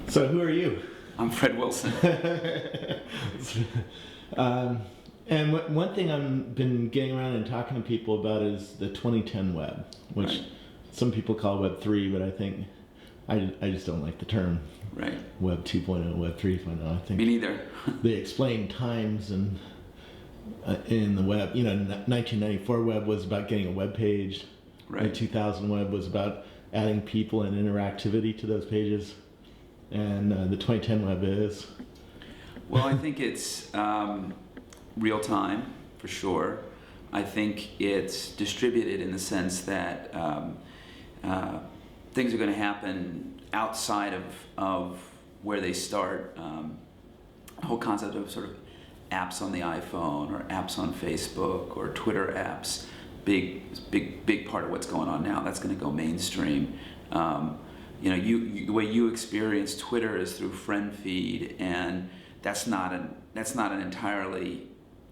So who are you? I'm Fred Wilson. And one thing I've been getting around and talking to people about is the 2010 web, which Right. some people call Web 3, but I think I just don't like the term Right. Web 2.0, Web 3.0. I think Me neither. they explain times and in the web. 1994 web was about getting a web page. Right. The 2000 web was about adding people and interactivity to those pages. And the 2010 web is. Well, I think it's real time, for sure. I think it's distributed in the sense that things are going to happen outside of where they start. The whole concept of sort of apps on the iPhone or apps on Facebook or Twitter apps, big part of what's going on now. That's going to go mainstream. The way you experience Twitter is through friend feed, and that's not an entirely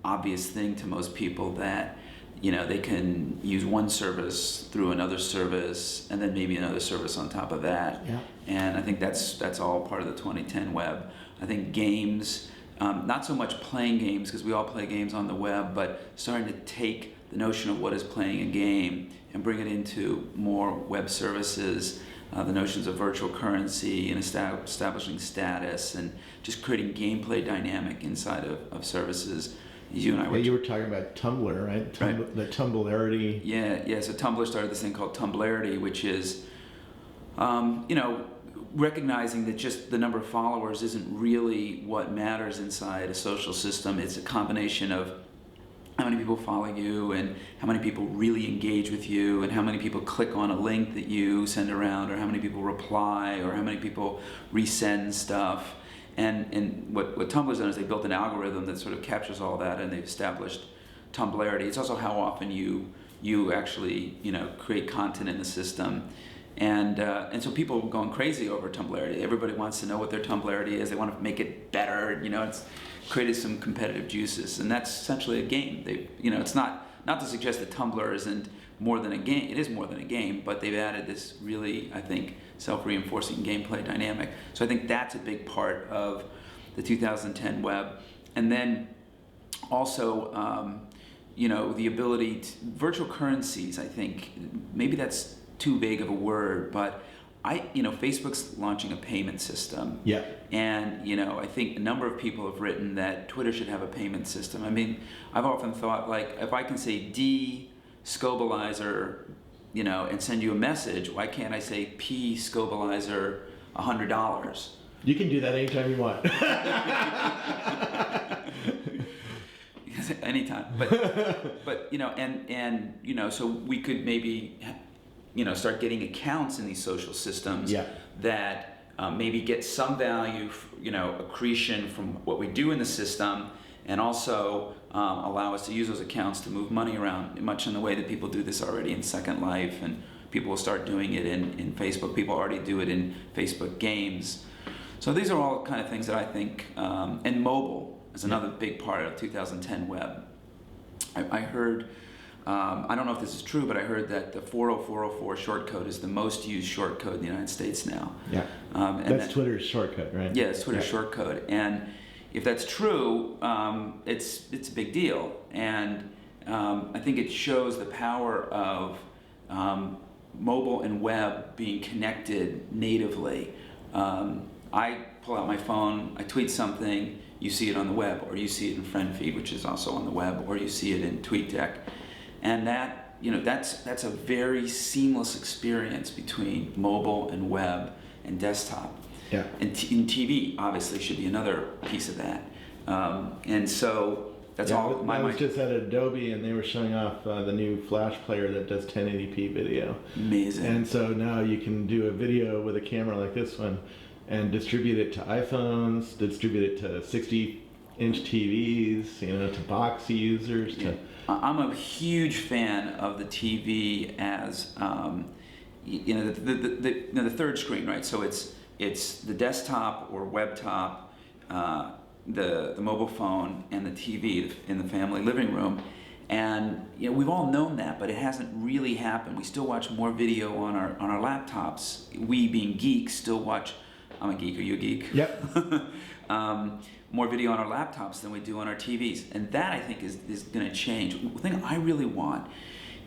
obvious thing to most people, that they can use one service through another service and then maybe another service on top of that. Yeah. And I think that's all part of the 2010 web. I think games, not so much playing games, because we all play games on the web, but starting to take the notion of what is playing a game and bring it into more web services. The notions of virtual currency and establishing status and just creating gameplay dynamic inside of services. You and I were you were talking about Tumblr, right? Right. The Tumblarity. Yeah. So Tumblr started this thing called Tumblarity, which is, recognizing that just the number of followers isn't really what matters inside a social system. It's a combination of how many people follow you and how many people really engage with you and how many people click on a link that you send around, or how many people reply, or how many people resend stuff. And what Tumblr's done is they built an algorithm that sort of captures all that, and they've established Tumblarity. It's also how often you actually create content in the system. And so people are going crazy over Tumblarity. Everybody wants to know what their Tumblarity is. They want to make it better. It's created some competitive juices, and that's essentially a game. It's not to suggest that Tumblr isn't more than a game. It is more than a game, but they've added this really, I think, self-reinforcing gameplay dynamic. So I think that's a big part of the 2010 web. And then also, the ability to virtual currencies. I think maybe that's too big of a word, but Facebook's launching a payment system. Yeah. And, I think a number of people have written that Twitter should have a payment system. I mean, I've often thought, like, if I can say D Scobalizer, and send you a message, why can't I say P Scobalizer $100? You can do that anytime you want. Anytime. But so we could maybe start getting accounts in these social systems. Yeah. That maybe get some value, accretion from what we do in the system, and also allow us to use those accounts to move money around, much in the way that people do this already in Second Life, and people will start doing it in Facebook. People already do it in Facebook games. So these are all kind of things that I think, and mobile is another big part of 2010 web. I heard, I don't know if this is true, but I heard that the 40404 shortcode is the most used shortcode in the United States now. Yeah. That's Twitter's shortcode, right? Yeah, it's Twitter's shortcode. And if that's true, it's a big deal. And I think it shows the power of mobile and web being connected natively. I pull out my phone, I tweet something, you see it on the web, or you see it in FriendFeed, which is also on the web, or you see it in TweetDeck. And that's a very seamless experience between mobile and web and desktop. Yeah. And in TV, obviously, should be another piece of that. And so that's all. I was just at Adobe, and they were showing off the new Flash player that does 1080p video. Amazing. And so now you can do a video with a camera like this one and distribute it to iPhones, distribute it to 60-inch TVs, to box users. I'm a huge fan of the TV as the third screen, right? So it's the desktop or web top, the mobile phone, and the TV in the family living room. And we've all known that, but it hasn't really happened. We still watch more video on our laptops. We, being geeks, still watch. I'm a geek. Are you a geek? Yep. More video on our laptops than we do on our TVs, and that I think is going to change. The thing I really want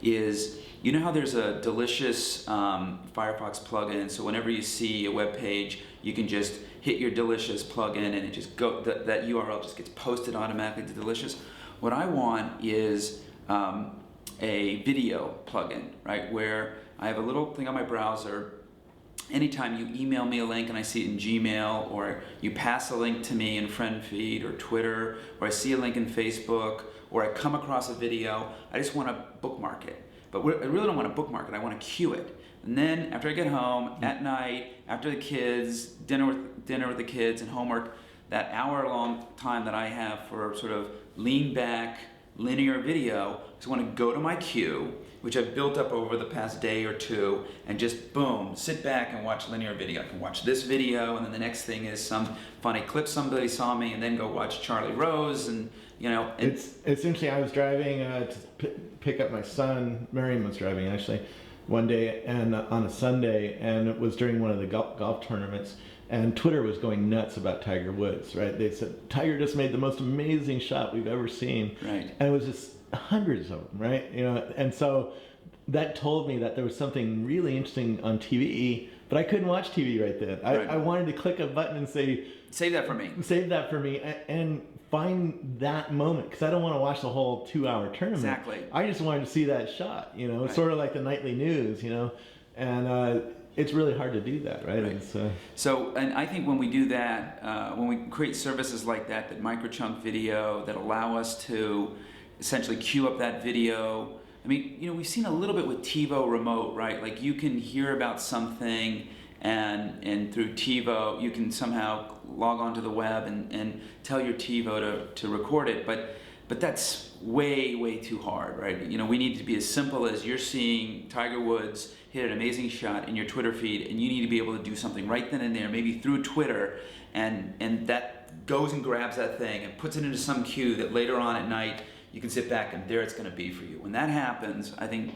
is, how there's a Delicious Firefox plugin, so whenever you see a web page, you can just hit your Delicious plugin and it just that URL just gets posted automatically to Delicious. What I want is a video plugin, right, where I have a little thing on my browser. Anytime you email me a link and I see it in Gmail, or you pass a link to me in FriendFeed or Twitter, or I see a link in Facebook, or I come across a video, I just want to bookmark it. But I really don't want to bookmark it, I want to queue it. And then after I get home, at night, after the kids, dinner with the kids and homework, that hour-long time that I have for sort of lean back, linear video, I just want to go to my queue, which I've built up over the past day or two, and just boom, sit back and watch linear video. I can watch this video, and then the next thing is some funny clip somebody saw me, and then go watch Charlie Rose, and It's interesting. I was driving to pick up my son. Miriam was driving actually one day, and on a Sunday, and it was during one of the golf tournaments. And Twitter was going nuts about Tiger Woods, right? They said, Tiger just made the most amazing shot we've ever seen. Right. And it was just hundreds of them, right? And so that told me that there was something really interesting on TV, but I couldn't watch TV right then. I wanted to click a button and say, save that for me. Save that for me, and find that moment, because I don't want to watch the whole 2-hour tournament. Exactly. I just wanted to see that shot, Right. sort of like the nightly news, and it's really hard to do that, right? Right. So, and I think when we do that, when we create services like that microchunk video, that allow us to essentially queue up that video. I mean, we've seen a little bit with TiVo Remote, right? Like you can hear about something, and through TiVo you can somehow log onto the web and tell your TiVo to record it, but that's way too hard, right? We need to be as simple as you're seeing Tiger Woods hit an amazing shot in your Twitter feed, and you need to be able to do something right then and there, maybe through Twitter, and that goes and grabs that thing and puts it into some queue that later on at night you can sit back and there it's going to be for you. When that happens, I think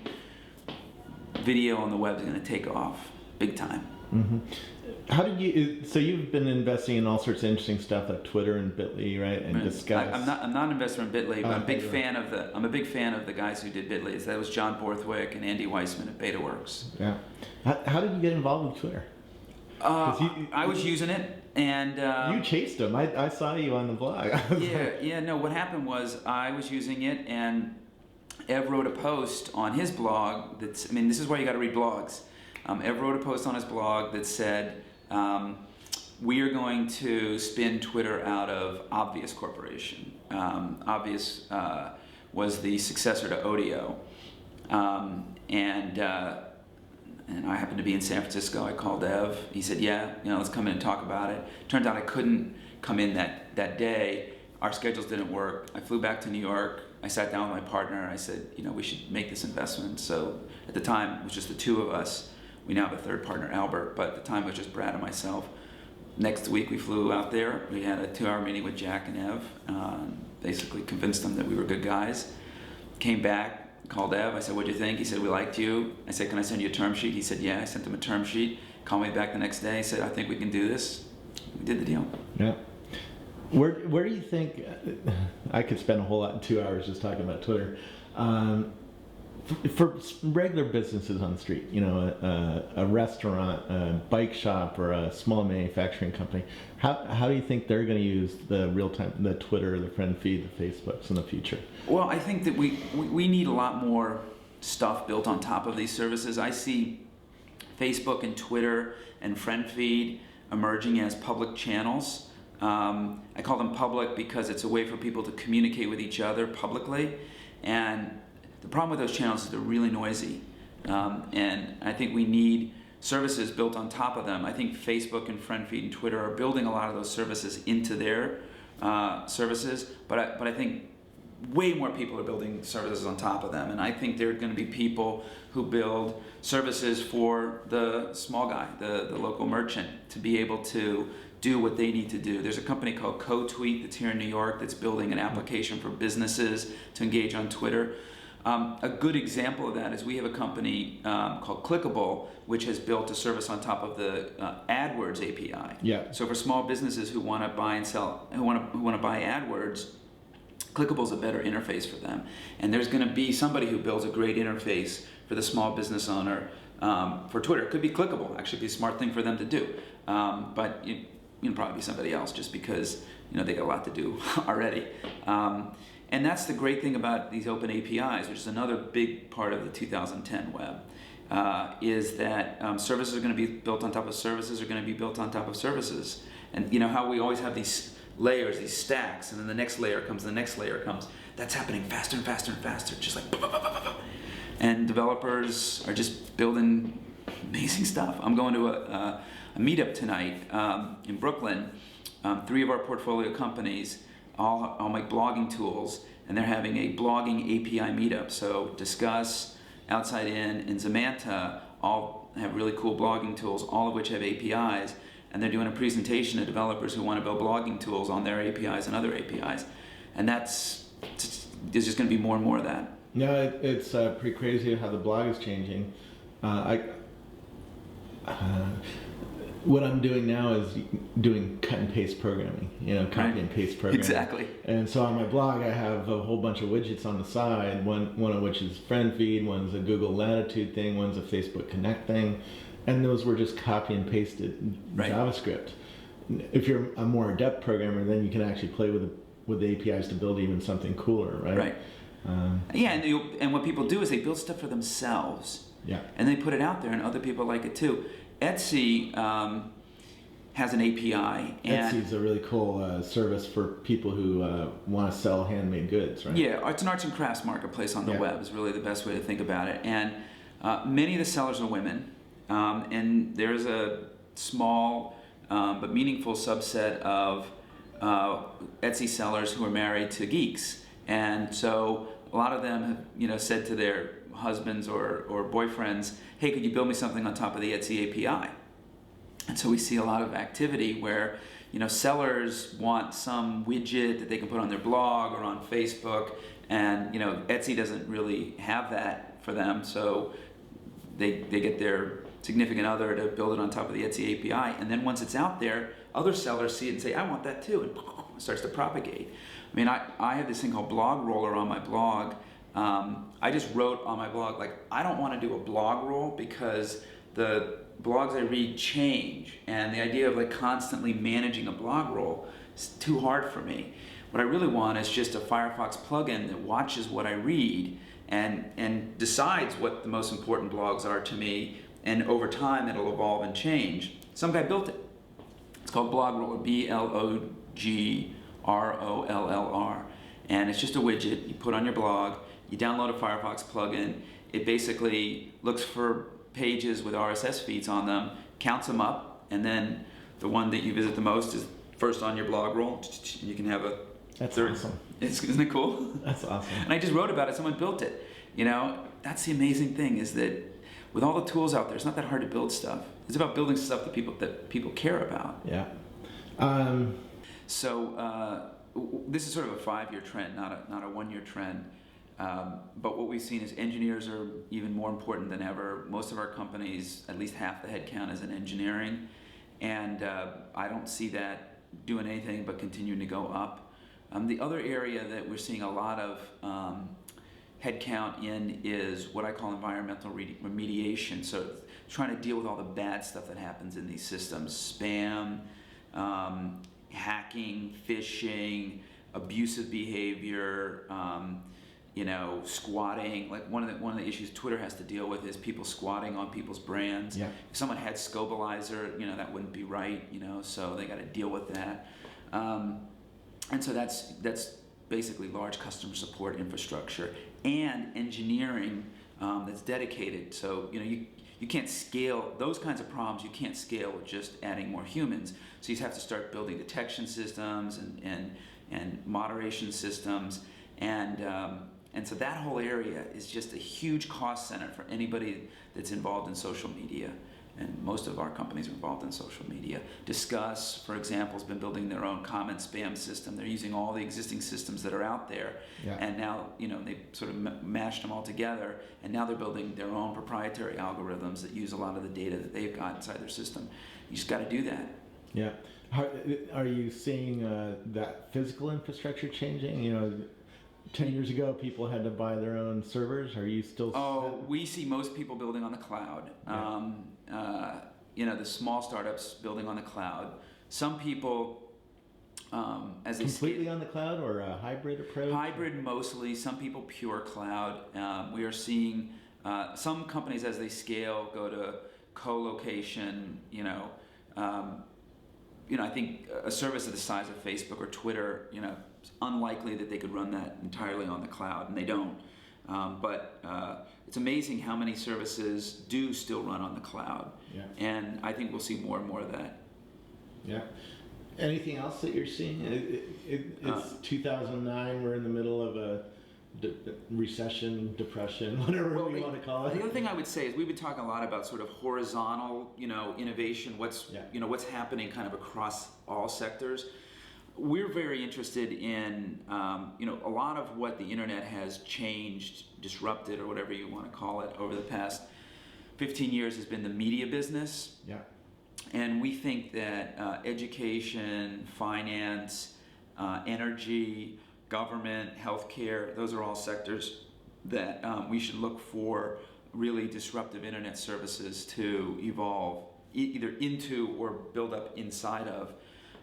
video on the web is going to take off big time. Mm-hmm. How did you? So you've been investing in all sorts of interesting stuff like Twitter and Bitly, right? And Discuss. I'm not an investor in Bitly, but I'm a big fan of the guys who did Bitly. So that was John Borthwick and Andy Weissman at BetaWorks. Yeah. How did you get involved with Twitter? I was using it, and you chased him. I saw you on the blog. No. What happened was I was using it, and Ev wrote a post on his blog. This is why you got to read blogs. Ev wrote a post on his blog that said, we are going to spin Twitter out of Obvious Corporation. Obvious was the successor to Odeo. And I happened to be in San Francisco. I called Ev. He said, yeah, let's come in and talk about it. Turned out I couldn't come in that day. Our schedules didn't work. I flew back to New York. I sat down with my partner. I said, we should make this investment. So at the time, it was just the two of us. We now have a third partner, Albert, but at the time it was just Brad and myself. Next week we flew out there. We had a 2-hour meeting with Jack and Ev. Basically convinced them that we were good guys. Came back, called Ev. I said, what'd you think? He said, we liked you. I said, can I send you a term sheet? He said, yeah. I sent him a term sheet. Called me back the next day. He said, I think we can do this. We did the deal. Yeah. Where do you think, I could spend a whole lot in 2 hours just talking about Twitter. For regular businesses on the street, a restaurant, a bike shop, or a small manufacturing company, how do you think they're going to use the the Twitter, the friend feed, the Facebooks in the future? Well, I think that we need a lot more stuff built on top of these services. I see Facebook and Twitter and friend feed emerging as public channels. I call them public because it's a way for people to communicate with each other publicly, and the problem with those channels is they're really noisy, and I think we need services built on top of them. I think Facebook and FriendFeed and Twitter are building a lot of those services into their services, but I think way more people are building services on top of them, and I think there are going to be people who build services for the small guy, the local merchant, to be able to do what they need to do. There's a company called CoTweet that's here in New York that's building an application for businesses to engage on Twitter. A good example of that is we have a company called Clickable, which has built a service on top of the AdWords API. Yeah. So for small businesses who want to buy and sell, who want to buy AdWords, Clickable is a better interface for them. And there's going to be somebody who builds a great interface for the small business owner for Twitter. It could be Clickable. Actually, be a smart thing for them to do. But you can probably be somebody else just because they got a lot to do already. And that's the great thing about these open APIs, which is another big part of the 2010 web, is that services are going to be built on top of services are going to be built on top of services. And how we always have these layers, these stacks, and then the next layer comes, the next layer comes. That's happening faster and faster and faster, just like and developers are just building amazing stuff. I'm going to a meetup tonight in Brooklyn. 3 of our portfolio companies all make blogging tools, and they're having a blogging API meetup. So Discuss, Outside In, and Zamanta all have really cool blogging tools, all of which have APIs, and they're doing a presentation to developers who want to build blogging tools on their APIs and other APIs. And there's just going to be more and more of that. No, it's pretty crazy how the blog is changing. What I'm doing now is doing cut and paste programming, copy and paste programming. Exactly. And so on my blog, I have a whole bunch of widgets on the side, one of which is friend feed, one's a Google Latitude thing, one's a Facebook Connect thing, and those were just copy and pasted JavaScript. If you're a more adept programmer, then you can actually play with the APIs to build even something cooler, right? Right. And what people do is they build stuff for themselves. Yeah. And they put it out there, and other people like it too. Etsy has an API. Etsy's a really cool service for people who want to sell handmade goods, right? Yeah, it's an arts and crafts marketplace on the web is really the best way to think about it. And many of the sellers are women, and there's a small but meaningful subset of Etsy sellers who are married to geeks. And so a lot of them have said to their husbands or boyfriends, hey, could you build me something on top of the Etsy API? And so we see a lot of activity where sellers want some widget that they can put on their blog or on Facebook, and Etsy doesn't really have that for them, so they get their significant other to build it on top of the Etsy API, and then once it's out there, other sellers see it and say, I want that too, and it starts to propagate. I mean, I have this thing called Blog Roller on my blog. I just wrote on my blog, I don't want to do a blog roll because the blogs I read change, and the idea of constantly managing a blog roll is too hard for me. What I really want is just a Firefox plugin that watches what I read and decides what the most important blogs are to me, and over time it'll evolve and change. Some guy built it. It's called Blog Roller, BLOGROLLR, and it's just a widget you put on your blog. You download a Firefox plugin. It basically looks for pages with RSS feeds on them, counts them up, and then the one that you visit the most is first on your blog roll. And you can have a That's third. awesome. Isn't it cool? That's awesome. And I just wrote about it. Someone built it. That's the amazing thing, is that with all the tools out there, it's not that hard to build stuff. It's about building stuff that people care about. Yeah. So this is sort of a 5-year trend, not a 1-year trend. But what we've seen is engineers are even more important than ever. Most of our companies, at least half the headcount is in engineering, and I don't see that doing anything but continuing to go up. The other area that we're seeing a lot of headcount in is what I call environmental remediation. So trying to deal with all the bad stuff that happens in these systems: spam, hacking, phishing, abusive behavior. Squatting. One of the issues Twitter has to deal with is people squatting on people's brands. Yeah. If someone had Scobalizer, that wouldn't be right. So they got to deal with that. And so that's basically large customer support infrastructure and engineering that's dedicated. So you can't scale those kinds of problems. You can't scale with just adding more humans. So you have to start building detection systems and moderation systems, and so that whole area is just a huge cost center for anybody that's involved in social media. and most of our companies are involved in social media. Discuss, for example, has been building their own comment spam system. They're using all the existing systems that are out there, and now they sort of mashed them all together, and now they're building their own proprietary algorithms that use a lot of the data that they've got inside their system. You just got to do that. Yeah. Are you seeing that physical infrastructure changing? 10 years ago, people had to buy their own servers. Are you still? We see most people building on the cloud. The small startups building on the cloud. Some people, as they completely on the cloud or a hybrid approach. Hybrid mostly. Some people pure cloud. We are seeing some companies as they scale go to co-location. I think a service of the size of Facebook or Twitter, it's unlikely that they could run that entirely on the cloud, and they don't. But it's amazing how many services do still run on the cloud. Yeah. And I think we'll see more and more of that. Yeah. Anything else that you're seeing? It's 2009. We're in the middle of a recession, depression, whatever we want to call it. The other thing I would say is we've been talking a lot about sort of horizontal, innovation. What's happening kind of across all sectors. We're very interested in, a lot of what the internet has changed, disrupted, or whatever you want to call it, over the past 15 years has been the media business. Yeah. And we think that education, finance, energy, government, healthcare, those are all sectors that we should look for really disruptive internet services to evolve either into or build up inside of.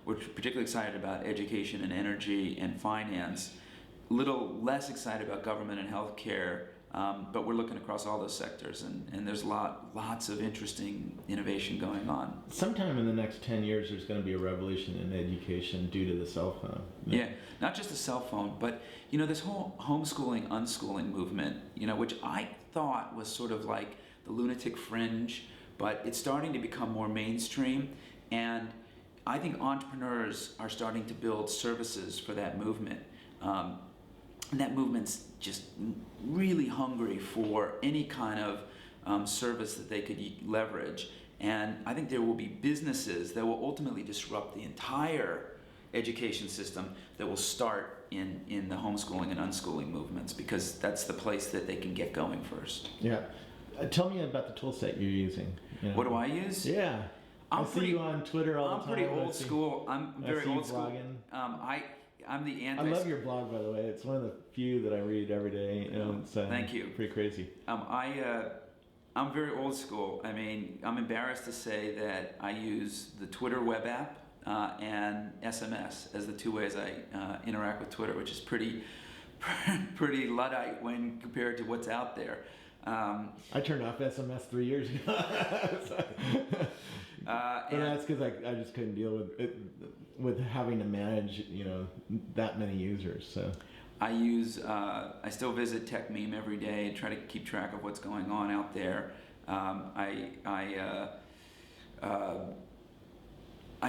We're particularly excited about education and energy and finance. A little less excited about government and healthcare, but we're looking across all those sectors, and there's lots of interesting innovation going on. Sometime in the next 10 years, there's going to be a revolution in education due to the cell phone. Yeah, not just the cell phone, but this whole homeschooling, unschooling movement, which I thought was sort of like the lunatic fringe, but it's starting to become more mainstream, and I think entrepreneurs are starting to build services for that movement. And that movement's just really hungry for any kind of service that they could leverage. And I think there will be businesses that will ultimately disrupt the entire education system that will start in the homeschooling and unschooling movements, because that's the place that they can get going first. Yeah. Tell me about the tool set you're using. What do I use? Yeah. I see you on Twitter all the time. I'm pretty old school. I'm very old school. Blogging. I'm the anti. I love your blog, by the way. It's one of the few that I read every day. It's, thank you. Pretty crazy. I'm very old school. I mean, I'm embarrassed to say that I use the Twitter web app and SMS as the two ways I interact with Twitter, which is pretty Luddite when compared to what's out there. I turned off SMS 3 years ago. But that's because I just couldn't deal with it, with having to manage that many users. So I still visit TechMeme every day and try to keep track of what's going on out there. I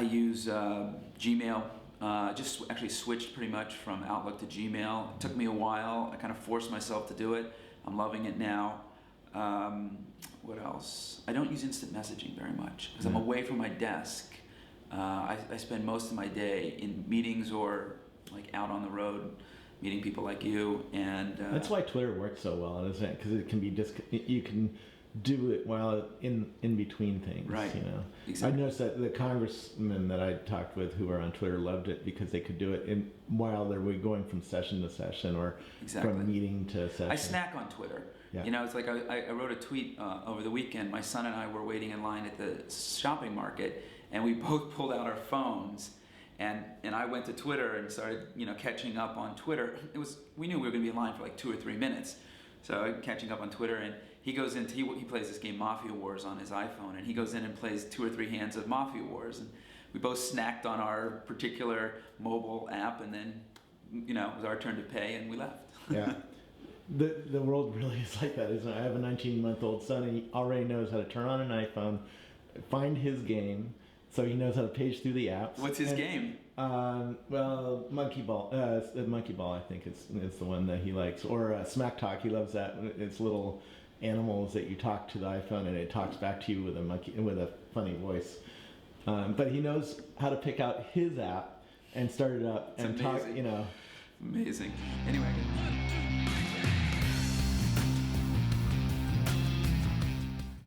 use Gmail. Just actually switched pretty much from Outlook to Gmail. It took me a while. I kind of forced myself to do it. I'm loving it now. What else? I don't use instant messaging very much because I'm away from my desk. I spend most of my day in meetings or like out on the road meeting people like you. And that's why Twitter works so well, isn't it? Because it can be you can do it while in between things. Right. Exactly. I noticed that the congressmen that I talked with who were on Twitter loved it because they could do it while they were going from session to session or from meeting to session. I snack on Twitter. Yeah. It's like I wrote a tweet over the weekend. My son and I were waiting in line at the shopping market, and we both pulled out our phones, and I went to Twitter and started catching up on Twitter. We knew we were going to be in line for like 2 or 3 minutes, so I'm catching up on Twitter, and he goes into he plays this game Mafia Wars on his iPhone, and he goes in and plays 2 or 3 hands of Mafia Wars, and we both snacked on our particular mobile app, and then it was our turn to pay, and we left. Yeah. The world really is like that, isn't it? I have a 19-month-old son, and he already knows how to turn on an iPhone, find his game, so he knows how to page through the apps. What's his game? Well, Monkey Ball. Monkey Ball, I think, is the one that he likes. Or Smack Talk. He loves that. It's little animals that you talk to the iPhone and it talks back to you with a funny voice. But he knows how to pick out his app and start it up It's and talk. amazing. You know. Amazing. Anyway.